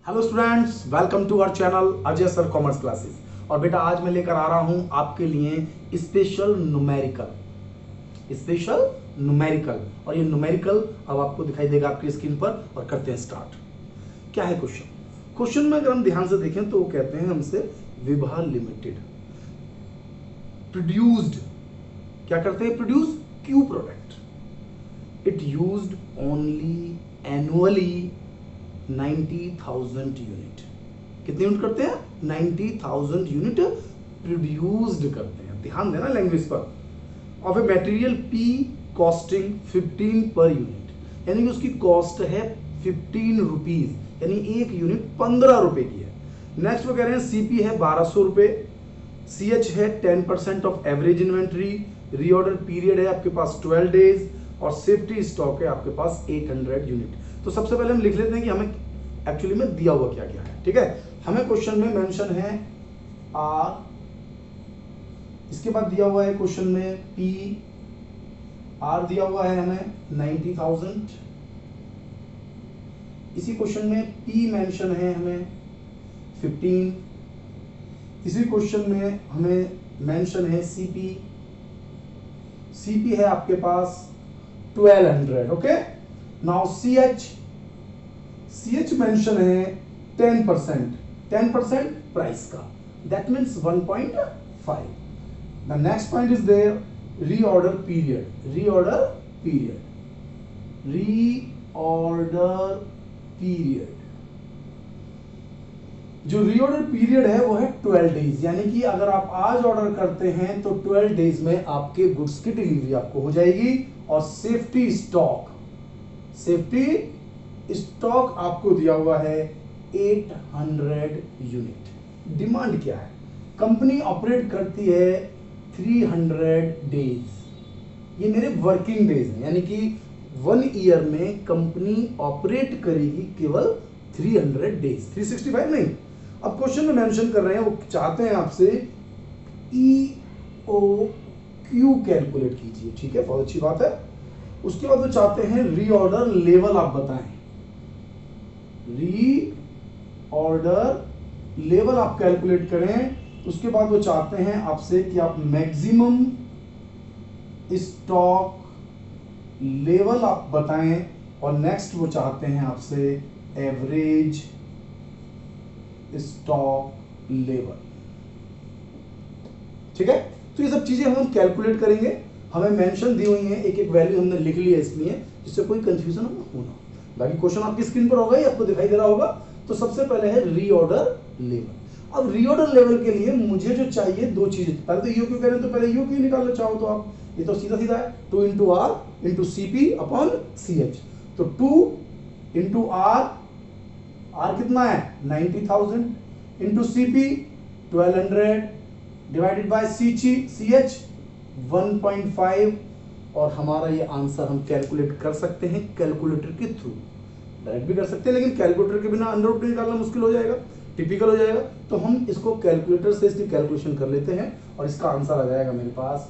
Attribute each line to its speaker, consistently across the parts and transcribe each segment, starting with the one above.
Speaker 1: Hello students, welcome to our channel Ajay sir commerce classes. और बेटा आज मैं लेकर आ रहा हूं आपके लिए स्पेशल न्यूमेरिकल और ये न्यूमेरिकल अब आपको दिखाई देगा आपकी स्क्रीन पर। और करते हैं स्टार्ट। क्या है क्वेश्चन में अगर हम ध्यान से देखें तो वो कहते हैं हमसे विभा लिमिटेड प्रोड्यूस्ड, क्या करते हैं, produce Q product. It used only annually 90,000 unit. कितने यूनिट करते हैं? 90,000 यूनिट प्रोड्यूस्ड करते हैं। ध्यान देना लैंग्वेज पर। Of a material P costing 15 per unit, यानी कि उसकी कॉस्ट है 15 रुपीज, यानी एक यूनिट 15 रुपए की है। नेक्स्ट वो कह रहे हैं सीपी है 1200 रुपए, सीएच है 10% of average inventory, reorder period है आपके पास 12 डेज और सेफ्टी स्टॉक है आपके पास 800 यूनिट। तो सबसे पहले हम लिख लेते हैं कि हमें एक्चुअली में दिया हुआ क्या क्या है। ठीक है, हमें क्वेश्चन में मेंशन है आर, इसके बाद दिया हुआ है क्वेश्चन में पी, आर दिया हुआ है हमें 90,000। इसी क्वेश्चन में पी मेंशन है हमें 15। इसी क्वेश्चन में हमें मेंशन है सीपी, सीपी है आपके पास 1200। ओके, नाउ सीएच मेंशन है 10% प्राइस का, that means 1.5। The next point is their reorder period. जो रीऑर्डर पीरियड है वो है 12 डेज, यानी कि अगर आप आज ऑर्डर करते हैं तो 12 डेज में आपके गुड्स की डिलीवरी आपको हो जाएगी। और सेफ्टी स्टॉक आपको दिया हुआ है 800 यूनिट। डिमांड क्या है? कंपनी ऑपरेट करती है 300 डेज, ये मेरे वर्किंग डेज हैं, यानी कि 1 ईयर में कंपनी ऑपरेट करेगी केवल 300 डेज, 365 नहीं। अब क्वेश्चन में मेंशन कर रहे हैं, वो चाहते हैं आपसे EOQ कैलकुलेट कीजिए। ठीक है, बहुत अच्छी बात है। उसके बाद वो चाहते हैं रीऑर्डर लेवल आप बताएं, रीऑर्डर लेवल आप कैलकुलेट करें। उसके बाद वो चाहते हैं आपसे कि आप मैक्सिमम स्टॉक लेवल आप बताएं। और नेक्स्ट वो चाहते हैं आपसे एवरेज स्टॉक लेवल। ठीक है, तो ये सब चीजें हम कैलकुलेट करेंगे। हमें मेंशन दी हुई है, एक एक वैल्यू हमने लिख ली है इसलिए, जिससे कोई कंफ्यूजन ना होना। बाकी क्वेश्चन आपकी स्क्रीन पर होगा, ये आपको दिखाई दे रहा होगा। तो सबसे पहले है रीऑर्डर लेवल। अब रीऑर्डर लेवल के लिए मुझे जो चाहिए दो चीजें, पहले तो ईओक्यू कह रहे हैं तो पहले ईओक्यू निकालना चाहो तो आप, ये तो सीधा सीधा है 2 into R into CP upon CH. तो 2 इंटू आर कितना है 90,000 into CP 1200 divided by CH 1.5। और हमारा ये आंसर हम कैलकुलेट कर सकते हैं कैलकुलेटर के थ्रू, डायरेक्ट भी कर सकते हैं, लेकिन कैलकुलेटर के बिना अंडर रूट निकालना मुश्किल हो जाएगा, टिपिकल हो जाएगा। तो हम इसको कैलकुलेटर से इसकी कैलकुलेशन कर लेते हैं और इसका आंसर आ जाएगा मेरे पास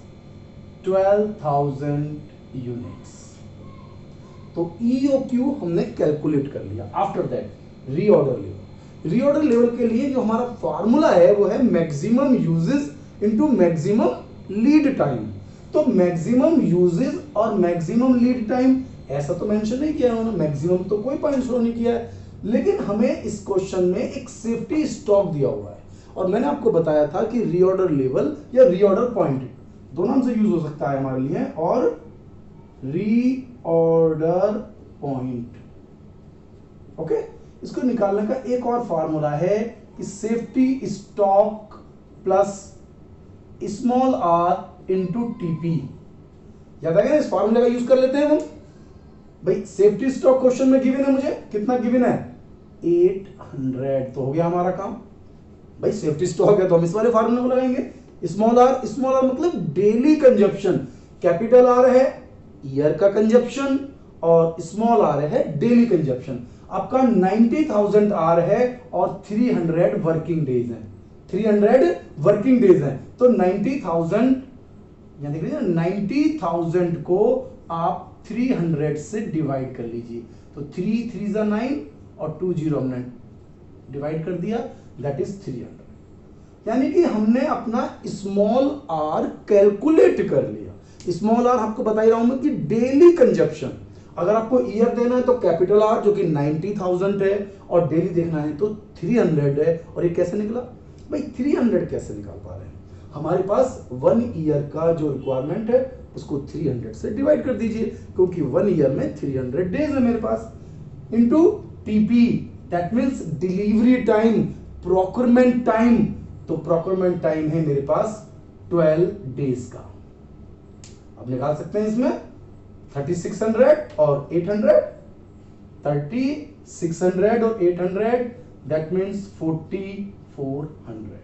Speaker 1: 12,000 यूनिट्स। तो EOQ हमने कैलकुलेट कर लिया। आफ्टर दैट रीऑर्डर लेवल के लिए जो हमारा फॉर्मूला है वो है maximum uses into maximum lead time. तो मैक्सिमम यूजेस और मैक्सिमम लीड टाइम ऐसा तो मेंशन नहीं किया उन्होंने, मैक्सिमम तो कोई पॉइंट शो नहीं किया है, लेकिन हमें इस क्वेश्चन में एक सेफ्टी स्टॉक दिया हुआ है। और मैंने आपको बताया था कि रीऑर्डर लेवल या रीऑर्डर पॉइंट दोनों से यूज हो सकता है हमारे लिए। और रीऑर्डर पॉइंट, ओके, इसको निकालने का एक और फार्मूला है कि safety stock plus small R into TP. याद आ गया, इस फार्मूले का यूज कर लेते हैं हम। भाई सेफ्टी स्टॉक क्वेश्चन में गिवन है, मुझे कितना गिवन है 800, तो हो गया हमारा काम। भाई सेफ्टी स्टॉक है तो हम इस वाले फार्मूले को लगाएंगे। स्मॉल आर मतलब डेली कंजप्शन, कैपिटल आर है ईयर का कंजप्शन और स्मॉल आर है डेली कंजप्शन। आपका 90,000 आर है और 300 वर्किंग डेज है, 300 वर्किंग डेज है। तो 90,000 यहां देख लीजिए, 90,000 को आप 300 से डिवाइड कर लीजिए। तो 3 3 9 और 2 0 हमने डिवाइड कर दिया, दैट इज 300। यानी कि हमने अपना स्मॉल आर कैलकुलेट कर लिया। स्मॉल आर आपको बता ही रहा हूं मैं कि डेली कंजप्शन, अगर आपको ईयर देना है तो कैपिटल आर जो कि 90,000 है, और डेली देखना है तो 300 है। और ये कैसे निकला भाई? 300 कैसे निकाल पा रहे हैं? हमारे पास 1 ईयर का जो रिक्वायरमेंट है उसको 300 से डिवाइड कर दीजिए, क्योंकि 1 ईयर में 300 डेज है मेरे पास, into TP, that means delivery time, procurement time. तो प्रोक्योरमेंट टाइम है मेरे पास 12 डेज का। अब निकाल सकते हैं इसमें 3600 और 800, 3600 और 800, दैट मींस 4400।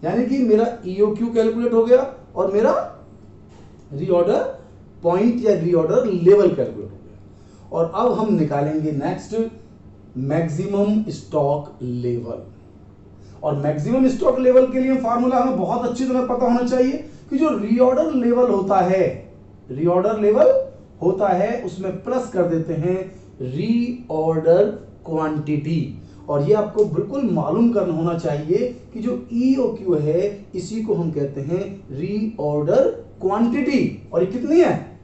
Speaker 1: यानी कि मेरा EOQ कैलकुलेट हो गया और मेरा रीऑर्डर पॉइंट या रीऑर्डर लेवल कैलकुलेट हो गया। और अब हम निकालेंगे नेक्स्ट मैक्सिमम स्टॉक लेवल। और मैक्सिमम स्टॉक लेवल के लिए फार्मूला हमें बहुत अच्छी तरह पता होना चाहिए कि जो रीऑर्डर लेवल होता है, रीऑर्डर लेवल होता है उसमें प्लस कर देते हैं रीऑर्डर क्वांटिटी। और ये आपको बिल्कुल मालूम करना होना चाहिए कि जो EOQ है इसी को हम कहते हैं रीऑर्डर क्वांटिटी। और ये कितनी है?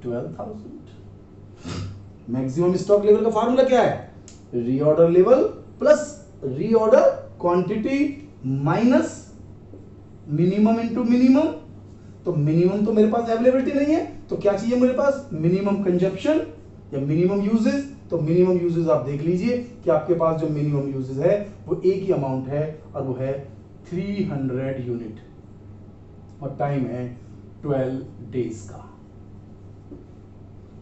Speaker 1: 12,000। मैक्सिमम स्टॉक लेवल का फार्मूला क्या है? Reorder level plus reorder quantity minus minimum into minimum. तो मिनिमम तो मेरे पास अवेलेबिलिटी नहीं है, तो क्या चाहिए मेरे पास? मिनिमम कंजप्शन या मिनिमम यूजेज। तो मिनिमम यूजेज आप देख लीजिए कि आपके पास जो मिनिमम यूजेज है वो एक ही अमाउंट है और वो है 300 यूनिट, और टाइम है 12 डेज का।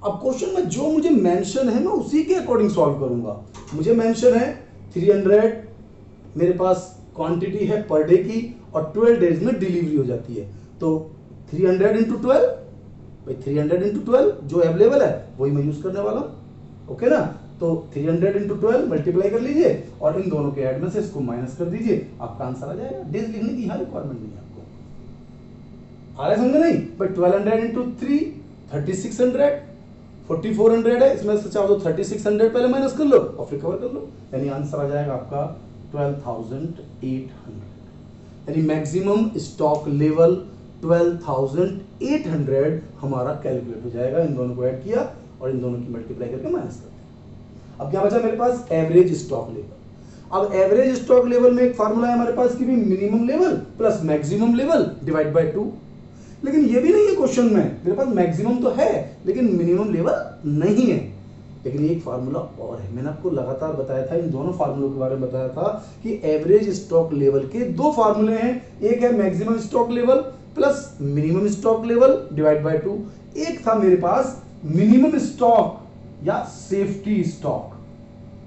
Speaker 1: अब क्वेश्चन में जो मुझे मेंशन है मैं उसी के अकॉर्डिंग सॉल्व करूंगा। मुझे मेंशन है 300 मेरे पास क्वांटिटी है पर डे की, और 12 डेज में डिलीवरी हो जाती है। तो 300 इंटू 12, भाई 300 इंटू 12 जो अवेलेबल है वही मैं यूज करने वाला हूं। ओके ना? तो 300 इंटू 12 मल्टीप्लाई कर लीजिए और इन दोनों के ऐड में से इसको माइनस कर दीजिए, आपका आंसर आ जाएगा। डेज लिखने की यहां रिक्वायरमेंट नहीं है आपको, आ रहा है समझ नहीं? बट 1200 इंटू 3 3600, 4400 है, इसमें से चाहो तो 3600 पहले माइनस कर लो और फिर कवर कर लो, यानी आंसर आ जाएगा आपका 12,800। यानी मैक्सिमम स्टॉक लेवल 12,800 हमारा कैलकुलेट हो जाएगा। इन दोनों को ऐड किया और इन दोनों की मल्टीप्लाई करके माइनस कर दिया। अब क्या बचा मेरे पास? Average stock level. अब एवरेज स्टॉक लेवल में एक फार्मूला है हमारे पास कि भी minimum level plus maximum level divide by 2। लेकिन ये भी नहीं है क्वेश्चन में, मेरे पास मैक्सिमम तो है लेकिन मिनिमम लेवल नहीं है। लेकिन एक फार्मूला और है, मैंने आपको लगातार बताया था, इन दोनों फार्मूलों के बारे में बताया था कि एवरेज स्टॉक लेवल के दो फार्मूले हैं। एक है maximum stock level plus minimum stock level divide by 2। एक था मेरे पास मिनिमम स्टॉक या सेफ्टी स्टॉक,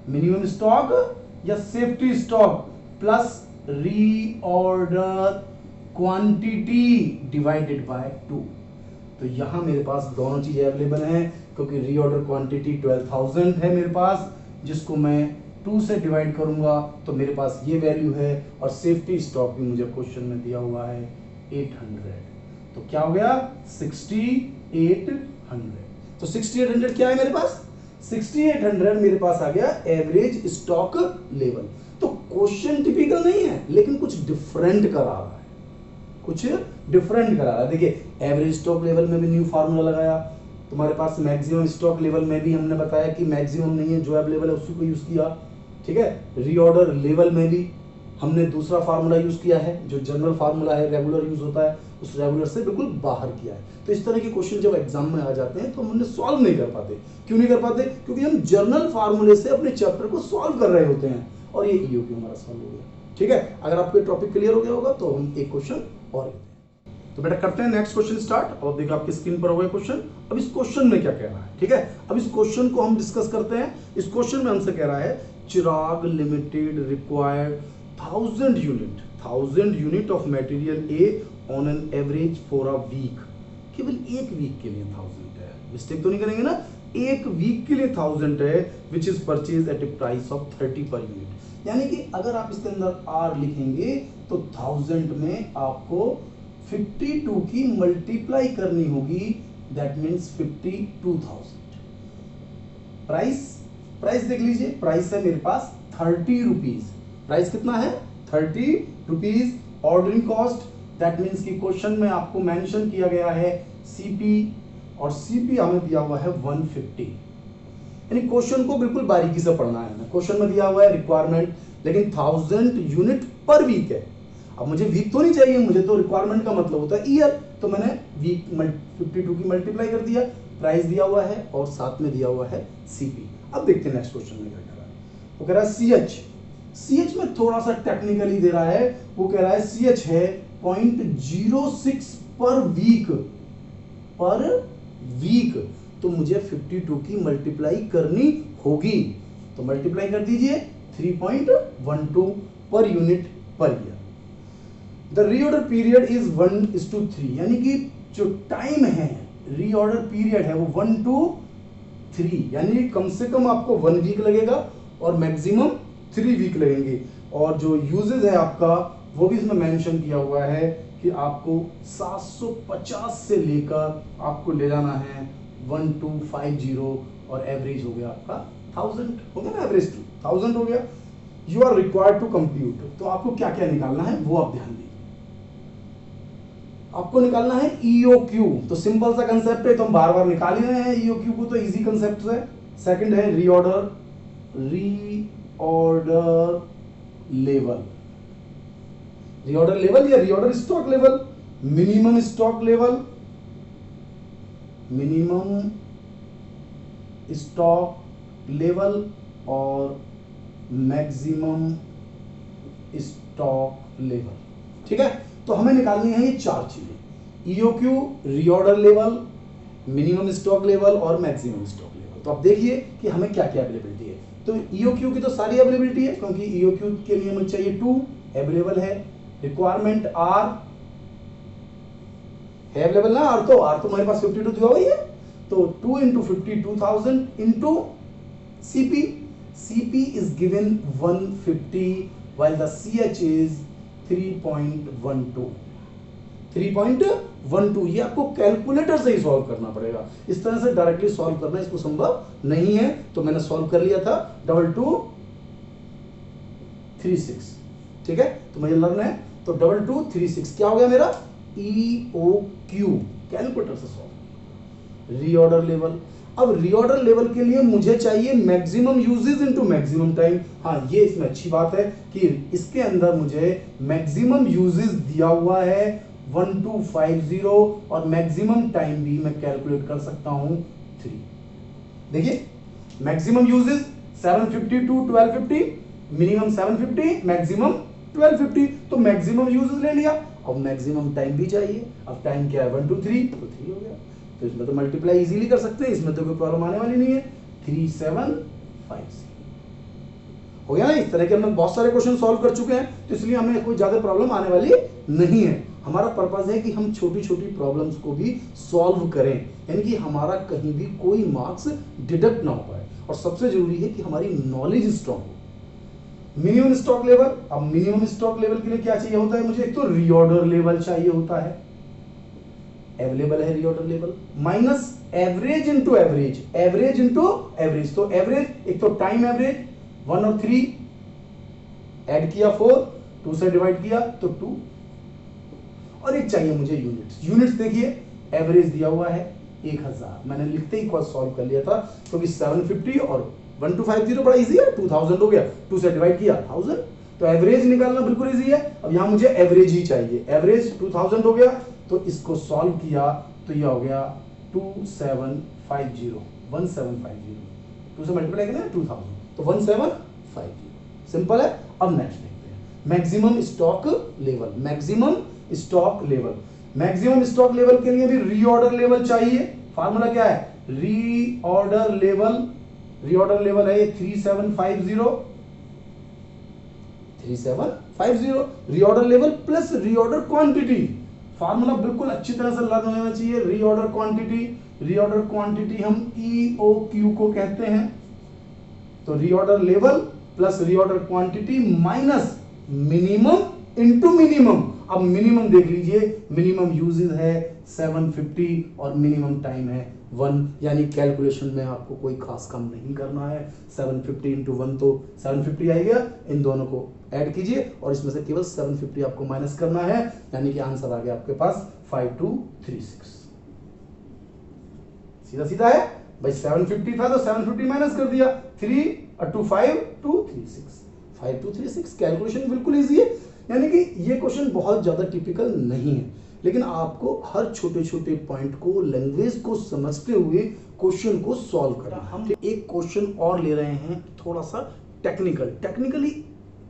Speaker 1: मिनिमम स्टॉक या safety stock plus reorder quantity divided by 2। तो यहां मेरे पास दोनों चीजें अवेलेबल हैं, क्योंकि रीऑर्डर क्वांटिटी 12,000 है मेरे पास, जिसको मैं 2 से डिवाइड करूंगा तो मेरे पास ये वैल्यू है, और सेफ्टी स्टॉक भी मुझे क्वेश्चन में दिया हुआ है 800। तो क्या हो गया? 6800। तो 6800 क्या है मेरे पास? 6800 मेरे पास आ गया एवरेज स्टॉक लेवल। तो क्वेश्चन टिपिकल नहीं है लेकिन कुछ डिफरेंट करा रहा है, कुछ डिफरेंट करा रहा है। देखिए एवरेज स्टॉक लेवल में भी न्यू फार्मूला लगाया, तुम्हारे पास मैक्सिमम स्टॉक लेवल में भी हमने बताया कि मैक्सिमम नहीं है, जो अवेलेबल है उसी को यूज किया। ठीक है, रीऑर्डर लेवल में भी हमने दूसरा फार्मूला यूज किया है, जो जनरल फार्मूला है, रेगुलर यूज होता है, उस रेगुलर से बिल्कुल बाहर किया है। तो इस तरह के क्वेश्चन जब एग्जाम में आ जाते हैं तो हम उन्हें सॉल्व नहीं कर पाते। क्यों नहीं कर पाते? क्योंकि हम जनरल फार्मूले से अपने चैप्टर को सॉल्व कर रहे होते हैं, और ये EOQ हमारा सॉल्व हो गया। ठीक है, अगर आपको टॉपिक क्लियर हो गया होगा तो हम एक क्वेश्चन और तो बेटा करते हैं नेक्स्ट क्वेश्चन स्टार्ट। और देखो आपकी स्क्रीन पर होगा क्वेश्चन। अब इस क्वेश्चन में क्या कह रहा है? ठीक है, अब इस क्वेश्चन को हम डिस्कस करते हैं। इस क्वेश्चन में हमसे कह रहा है Chirag Limited required 1000 unit of material A on an average for a week. केवल एक वीक के लिए 1000 है, मिस्टेक तो नहीं करेंगे ना? एक वीक के लिए 1000 है, which is purchase at a price of 30 per unit. यानी कि अगर आप इसके अंदर R लिखेंगे तो 1000 में आपको 52 की मल्टीप्लाई करनी होगी, दैट मीन्स 52,000। प्राइस देख लीजिए, प्राइस है मेरे पास 30 रुपीज, प्राइस कितना है 30 rupees. Ordering cost that means कि क्वेश्चन में आपको मेंशन किया गया है सीपी, और सीपी हमें दिया हुआ है 150। यानी क्वेश्चन को बिल्कुल बारीकी से पढ़ना है। क्वेश्चन में दिया हुआ है रिक्वायरमेंट, लेकिन 1000 यूनिट पर वीक है। अब मुझे वीक तो नहीं चाहिए, मुझे तो रिक्वायरमेंट का मतलब होता है ईयर, तो मैंने वीक 52 की मल्टीप्लाई कर दिया, प्राइस दिया हुआ है और साथ में दिया हुआ है सीपी। अब देखते हैं नेक्स्ट क्वेश्चन में क्या कह रहा है। वो कह रहा है सीएच में थोड़ा सा टेक्निकली दे रहा है। वो कह रहा है सीएच है 0.06 पर वीक, तो मुझे 52 की मल्टीप्लाई करनी होगी। तो मल्टीप्लाई कर दीजिए 3.12 per unit per year. The reorder period is 1:3, यानी कि जो टाइम है रीऑर्डर पीरियड है वो 1:3, यानी कम से कम आपको 1 वीक लगेगा और मैक्सिमम 3 वीक लगेंगे। और जो यूजेज है आपका वो भी इसमें मेंशन किया हुआ है कि आपको 750 से लेकर आपको ले जाना है 1250, और एवरेज हो गया आपका 1000 हो गया ना, एवरेज 1000 हो गया। You are required to compute, तो आपको क्या क्या निकालना है वो आप ध्यान दीजिए। आपको निकालना है EOQ, तो सिंपल सा कंसेप्ट है, तो हम बार बार निकाल ही रहे हैं EOQ को, तो इजी कंसेप्ट है। सेकंड है रीऑर्डर लेवल, रीऑर्डर लेवल या reorder stock level, minimum stock level, minimum stock level और मैक्सिमम स्टॉक लेवल। ठीक है, तो हमें निकालनी है ये 4 चीजें, EOQ, reorder level, minimum stock level और मैक्सिमम स्टॉक लेवल। तो आप देखिए कि हमें क्या क्या अवेलेबिलिटी है। तो EOQ की तो सारी अवेलेबिलिटी है, क्योंकि EOQ के लिए हमें चाहिए 2 अवेलेबल है, रिक्वायरमेंट R है अवेलेबल ना, R तो हमारे पास 52 दिया हुआ ही है, तो 2 into 50 2000 into CP is given 150 while the CH is 3.12। ये आपको कैलकुलेटर से ही सॉल्व करना पड़ेगा, इस तरह से डायरेक्टली सॉल्व करना इसको संभव नहीं है। तो मैंने सॉल्व कर लिया था 2236। ठीक है, तो मुझे लर्न है, तो 2236 क्या हो गया मेरा EOQ, कैलकुलेटर से सॉल्व। रीऑर्डर लेवल, अब रीऑर्डर लेवल के लिए मुझे चाहिए maximum uses into maximum time. हाँ, ये इसमें अच्छी बात है कि इसके अंदर मुझे मैक्सिमम यूजेस दिया हुआ है 1250, और मैक्सिमम टाइम भी मैं कैलकुलेट कर सकता हूं 3। देखिए maximum uses 750 to 1250, minimum 750, maximum 1250, तो मैक्सिमम यूजेस ले लिया। अब मैक्सिमम टाइम भी चाहिए, अब टाइम क्या है 1 to 3, तो 3 हो गया। तो इसमें तो मल्टीप्लाई इजीली कर सकते हैं, इसमें तो कोई प्रॉब्लम आने वाली नहीं है। 3750 हो गया ना। इस तरह के हमने बहुत सारे क्वेश्चन सॉल्व कर चुके हैं, तो इसलिए हमें कोई ज्यादा प्रॉब्लम आने वाली नहीं है। हमारा पर्पस है कि हम छोटी छोटी प्रॉब्लम्स को भी सॉल्व करें, यानी कि हमारा कहीं भी कोई मार्क्स डिडक्ट ना हो पाए, और सबसे जरूरी है कि हमारी नॉलेज स्ट्रॉन्ग हो। मिनिमम स्टॉक लेवल, अब मिनिमम स्टॉक लेवल के लिए क्या चाहिए होता है मुझे, एक तो रीऑर्डर लेवल चाहिए होता है, अवेलेबल है reorder level, minus average into average, average into average, तो एवरेज एक तो टाइम एवरेज 1 और 3 ऐड किया 4, 2 से डिवाइड किया तो 2, और एक चाहिए मुझे यूनिट्स। यूनिट्स देखिए एवरेज दिया हुआ है 1000, मैंने लिखते ही सॉल्व कर लिया था, क्योंकि 750 और 1250 बड़ा इजी है, 2000 हो गया, 2 से डिवाइड किया 1000, तो एवरेज निकालना बिल्कुल इजी है। अब यहां मुझे एवरेज ही चाहिए, एवरेज 2000 हो गया, तो इसको सॉल्व किया तो यह हो गया 2750, 1750, 2 से मल्टीप्लाई करें 2000, तो 1750, सिंपल है। अब नेक्स्ट देखते हैं maximum stock level. Maximum stock level, maximum stock level के लिए भी रीऑर्डर लेवल चाहिए। फार्मूला क्या है, रीऑर्डर लेवल, रीऑर्डर लेवल है 3750, reorder level plus reorder quantity. Formula बिल्कुल अच्छी तरह से लर्न होना चाहिए। रीऑर्डर क्वांटिटी, रीऑर्डर क्वांटिटी हम EOQ को कहते हैं, तो reorder level plus reorder quantity minus minimum into minimum. अब मिनिमम देख लीजिए, मिनिमम यूजेज है 750 और मिनिमम टाइम है 1, यानी कैलकुलेशन में आपको कोई खास काम नहीं करना है। 750 इंटू 1 तो 750 आ गया, इन दोनों को ऐड कीजिए और इसमें से केवल 750 आपको माइनस करना है, यानी कि आंसर आ गया आपके पास 5236। सीधा सीधा है भाई, 750 था तो 750 माइनस कर दिया, 3 और 2 5 236 5236। कैलकुलेशन बिल्कुल इजी है, यानी कि ये क्वेश्चन बहुत ज्यादा टिपिकल नहीं है, लेकिन आपको हर छोटे छोटे पॉइंट को, लैंग्वेज को समझते हुए क्वेश्चन को सॉल्व करना। हम एक क्वेश्चन और ले रहे हैं थोड़ा सा टेक्निकली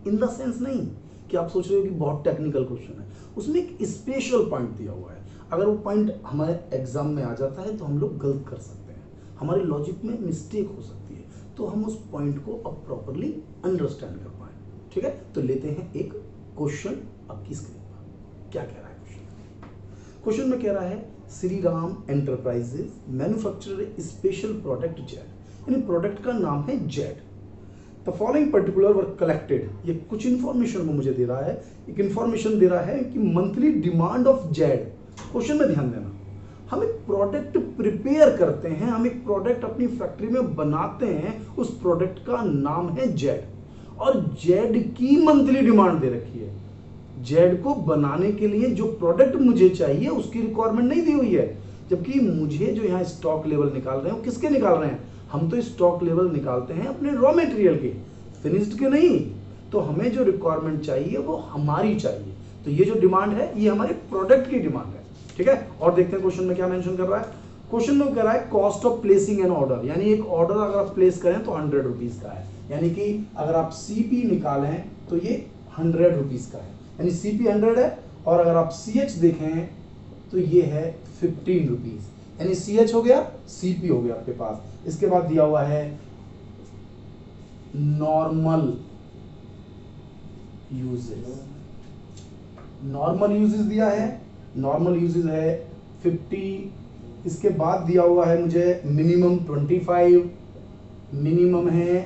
Speaker 1: इन द सेंस नहीं कि आप सोच रहे हो कि बहुत टेक्निकल क्वेश्चन है, उसमें एक स्पेशल पॉइंट दिया हुआ है। अगर वो पॉइंट हमारे एग्जाम में आ जाता है तो हम लोग गलत कर सकते हैं, हमारे लॉजिक में मिस्टेक हो सकती है, तो हम उस पॉइंट को अब प्रॉपरली अंडरस्टैंड कर पाए। ठीक है, तो लेते हैं एक क्वेश्चन आपकी स्क्रीन पर। क्या कह रहा है क्वेश्चन में कह रहा है Shri Ram enterprises manufacture special product Z, यानी प्रोडक्ट का नाम है Z. The following particular were collected, ये कुछ इंफॉर्मेशन मुझे दे रहा है, एक इंफॉर्मेशन दे रहा है कि monthly demand of Z. Question में ध्यान देना, हम एक प्रोडक्ट प्रिपेयर करते हैं, हम एक प्रोडक्ट अपनी फैक्ट्री में बनाते हैं, उस प्रोडक्ट का नाम है जेड, और जेड की मंथली डिमांड दे रखी है। जेड को बनाने के लिए जो प्रोडक्ट मुझे चाहिए उसकी रिक्वायरमेंट नहीं दी हुई है, जबकि मुझे जो यहाँ स्टॉक लेवल निकाल रहे हैं, किसके निकाल रहे हैं? हम तो स्टॉक लेवल निकालते हैं अपने रॉ मटेरियल के, फिनिश्ड के नहीं। तो हमें जो रिक्वायरमेंट चाहिए वो हमारी चाहिए, तो ये जो डिमांड है ये हमारे प्रोडक्ट की डिमांड है। ठीक है, और देखते हैं क्वेश्चन में क्या मेंशन कर रहा है। क्वेश्चन में कह रहा है cost of placing an order, यानी एक ऑर्डर अगर आप प्लेस करें तो 100 रुपीज का है, यानी कि अगर आप सीपी निकालें तो ये 100 रुपीज का है, यानी सीपी 100 है, और अगर आप सीएच देखें तो ये है 15 रुपीज, यानी सीएच हो गया, सीपी हो गया आपके पास। इसके बाद दिया हुआ है नॉर्मल यूजेस, नॉर्मल यूजेस दिया है, नॉर्मल यूजेस है 50। इसके बाद दिया हुआ है मुझे मिनिमम 25, मिनिमम है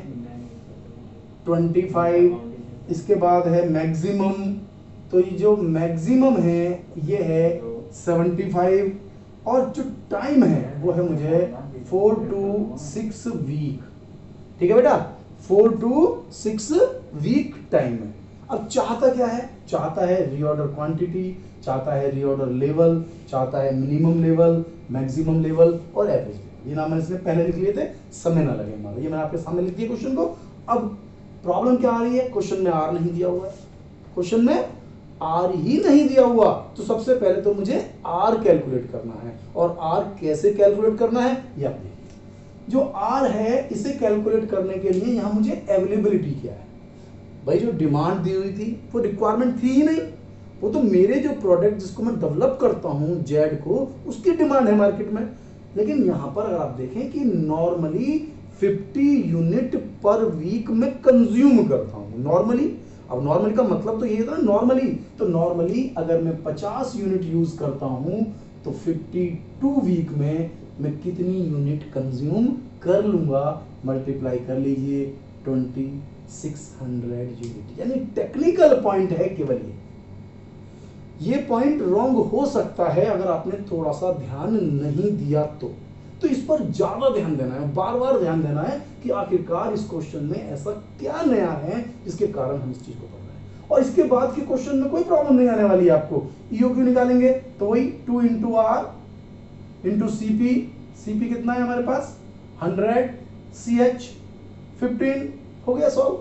Speaker 1: 25। इसके बाद है मैक्सिमम, तो ये जो मैक्सिमम है ये है 75, और जो टाइम है वो है मुझे 4 to 6 वीक। ठीक है बेटा, 4 to 6 वीक टाइम है। अब चाहता क्या है? चाहता है रीऑर्डर क्वांटिटी, चाहता है रीऑर्डर लेवल, चाहता है मिनिमम लेवल, मैक्सिमम लेवल और एवरेज। ये नाम मैंने इसमें पहले लिख लिए थे, समय ना लगे हमारा, ये मैंने आपके सामने लिख दिया क्वेश्चन को। अब प्रॉब्लम क्या आ रही है, क्वेश्चन में आर नहीं दिया हुआ है, क्वेश्चन में आर ही नहीं दिया हुआ, तो सबसे पहले तो मुझे आर कैलकुलेट करना है, और आर कैसे कैलकुलेट करना है ये आप देखिए। जो आर है इसे कैलकुलेट करने के लिए यहां मुझे अवेलेबिलिटी क्या है, भाई जो डिमांड दी हुई थी वो रिक्वायरमेंट थी ही नहीं, वो तो मेरे जो प्रोडक्ट जिसको मैं डेवलप करता हूं जेड को, उसकी डिमांड है मार्केट में। लेकिन यहां पर अगर आप देखें कि नॉर्मली 50 यूनिट पर वीक में कंज्यूम करता हूं नॉर्मली। अब नॉर्मली का मतलब तो ये था नॉर्मली, तो नॉर्मली अगर मैं 50 यूनिट यूज करता हूं तो 52 वीक में मैं कितनी यूनिट कंज्यूम कर लूंगा, मल्टीप्लाई कर लीजिए 2600 यूनिट। यानी टेक्निकल पॉइंट है केवल ये पॉइंट रॉन्ग हो सकता है अगर आपने थोड़ा सा ध्यान नहीं दिया तो इस पर ज्यादा ध्यान देना है, बार बार ध्यान देना है कि आखिरकार इस क्वेश्चन में ऐसा क्या नया है जिसके कारण हम इस चीज को पढ़ रहे हैं। और इसके बाद के क्वेश्चन में कोई प्रॉब्लम नहीं आने वाली है आपको। ईओक्यू निकालेंगे तो वही 2 into R into CP, CP कितना है हमारे पास 100, सीएच 15, हो गया सॉल्व।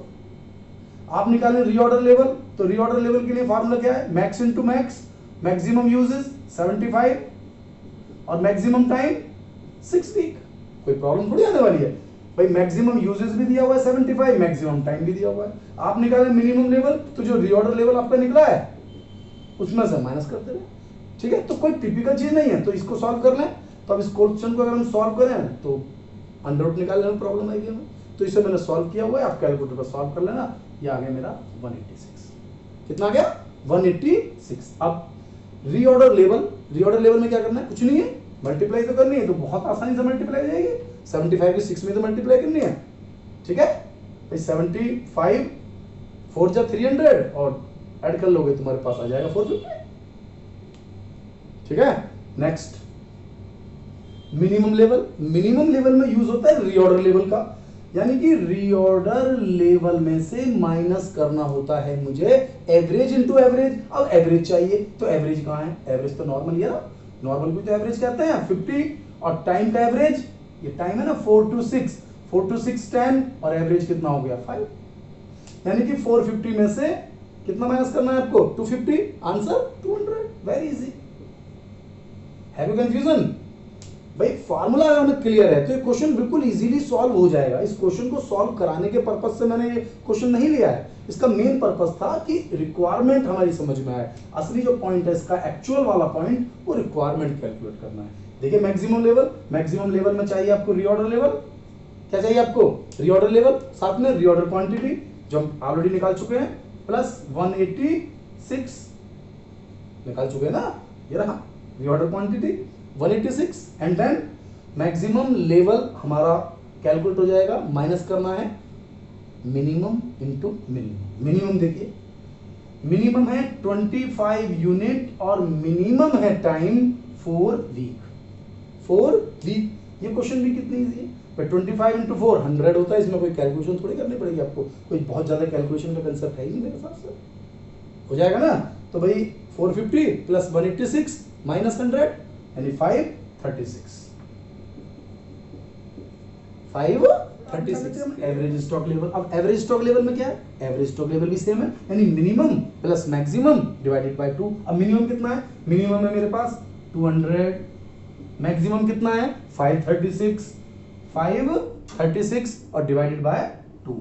Speaker 1: आप निकालें रीऑर्डर लेवल, तो रीऑर्डर लेवल के लिए फार्मूला क्या है, max into max, maximum uses 75 और मैक्सिमम टाइम 6 वीक। कोई प्रॉब्लम थोड़ी आने वाली है भाई, मैक्सिमम यूजेस भी दिया हुआ है 75, मैक्सिमम टाइम भी दिया हुआ है। आप निकालें मिनिमम लेवल, तो जो रीऑर्डर लेवल आपका निकला है उसमें से माइनस करते रहे। ठीक है, तो कोई टिपिकल चीज नहीं है, तो इसको सॉल्व कर लें। तो अब इस क्वेश्चन को अगर हम सॉल्व करें तो अंडर रूट निकालने में प्रॉब्लम आएगी हमें, तो इसे मैंने सॉल्व किया हुआ है, आप कैलकुलेटर पर सॉल्व कर लेना। ये आ गया मेरा 186। कितना आ गया 186। अब रीऑर्डर लेवल में क्या करना है, कुछ नहीं है, मल्टीप्लाई तो करनी है, तो बहुत आसानी से मल्टीप्लाई हो जाएगी। 75 को 6 में तो मल्टीप्लाई करनी है। ठीक है, 75 4 जब 300 और ऐड कर लोगे तुम्हारे पास आ जाएगा 450। ठीक है। Next minimum level. Minimum level में यूज होता है रीऑर्डर लेवल का, यानी कि रीऑर्डर लेवल में से माइनस करना होता है मुझे एवरेज इनटू एवरेज। अब एवरेज चाहिए तो एवरेज कहां है, एवरेज तो नॉर्मल है ना, नॉर्मल को तो एवरेज कहते हैं 50, और टाइम का एवरेज, ये टाइम है ना 4 to 6, 4 to 6 10, और एवरेज कितना हो गया 5, यानी कि 450 में से कितना माइनस करना है आपको 250, answer 200। Very easy. Have you confusion? भाई फार्मूला हमें क्लियर है तो ये क्वेश्चन बिल्कुल इजीली सॉल्व हो जाएगा। इस क्वेश्चन को सॉल्व कराने के पर्पस से मैंने ये क्वेश्चन नहीं लिया है, इसका मेन पर्पस था कि रिक्वायरमेंट हमारी समझ में आए। असली जो पॉइंट है इसका, एक्चुअल वाला पॉइंट, वो रिक्वायरमेंट कैलकुलेट करना है। देखिए मैक्सिमम लेवल, मैक्सिमम लेवल में चाहिए आपको रीऑर्डर लेवल। क्या चाहिए आपको? रीऑर्डर लेवल, साथ में रीऑर्डर क्वांटिटी जो हम ऑलरेडी निकाल चुके हैं, प्लस 186 निकाल चुके हैं ना, ये रहा reorder quantity 186, and then maximum level हमारा कैलकुलेट हो जाएगा। माइनस करना है मिनिमम इनटू मिनिमम। मिनिमम देखिए, मिनिमम है 25 यूनिट और मिनिमम है टाइम 4 वीक। 4 वीक, ये क्वेश्चन भी कितनी इजी है। 25 इंटू 4 100 होता है, इसमें कोई कैलकुलेशन थोड़ी करनी पड़ेगी आपको, कोई बहुत ज्यादा कैलकुलेशन का कंसेप्ट है ही नहीं मेरे हिसाब से, हो जाएगा ना। तो भाई 450 प्लस 186 माइनस 100 यानी 536, 536 एवरेज स्टॉक लेवल। अब एवरेज स्टॉक लेवल में क्या है, एवरेज स्टॉक लेवल भी सेम है, यानी minimum plus maximum divided by 2। अब मिनिमम कितना है, मिनिमम है मेरे पास 200, मैक्सिमम कितना है 536, 536 और डिवाइडेड बाय 2,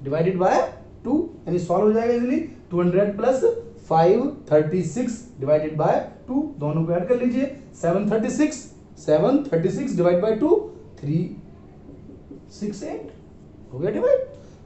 Speaker 1: डिवाइडेड बाय 2 यानी सॉल्व हो जाएगा इजीली। 200 प्लस 536 डिवाइडेड बाय 2, दोनों को ऐड कर लीजिए, 736 डिवाइड बाय 2 368 हो गया डिवाइड।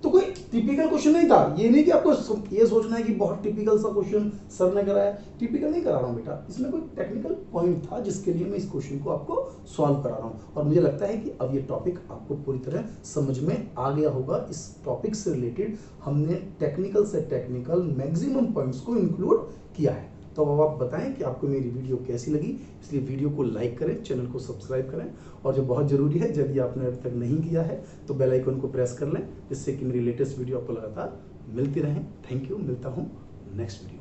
Speaker 1: तो कोई टिपिकल क्वेश्चन नहीं था, ये नहीं कि आपको ये सोचना है कि बहुत टिपिकल सा क्वेश्चन सर ने कराया। टिपिकल नहीं करा रहा हूं बेटा, इसमें कोई टेक्निकल पॉइंट था जिसके लिए मैं इस क्वेश्चन को आपको सॉल्व करा रहा हूं। और मुझे लगता है कि अब ये टॉपिक आपको पूरी तरह समझ में आ गया होगा। इस टॉपिक से रिलेटेड हमने टेक्निकल से टेक्निकल मैक्सिमम पॉइंट्स को इंक्लूड किया है। तो अब आप बताएं कि आपको मेरी वीडियो कैसी लगी। इसलिए वीडियो को लाइक करें, चैनल को सब्सक्राइब करें, और जो बहुत जरूरी है, यदि आपने अभी तक नहीं किया है तो बेल आइकन को प्रेस कर लें, जिससे कि मेरी लेटेस्ट वीडियो आपको लगातार मिलती रहे। थैंक यू, मिलता हूं नेक्स्ट वीडियो।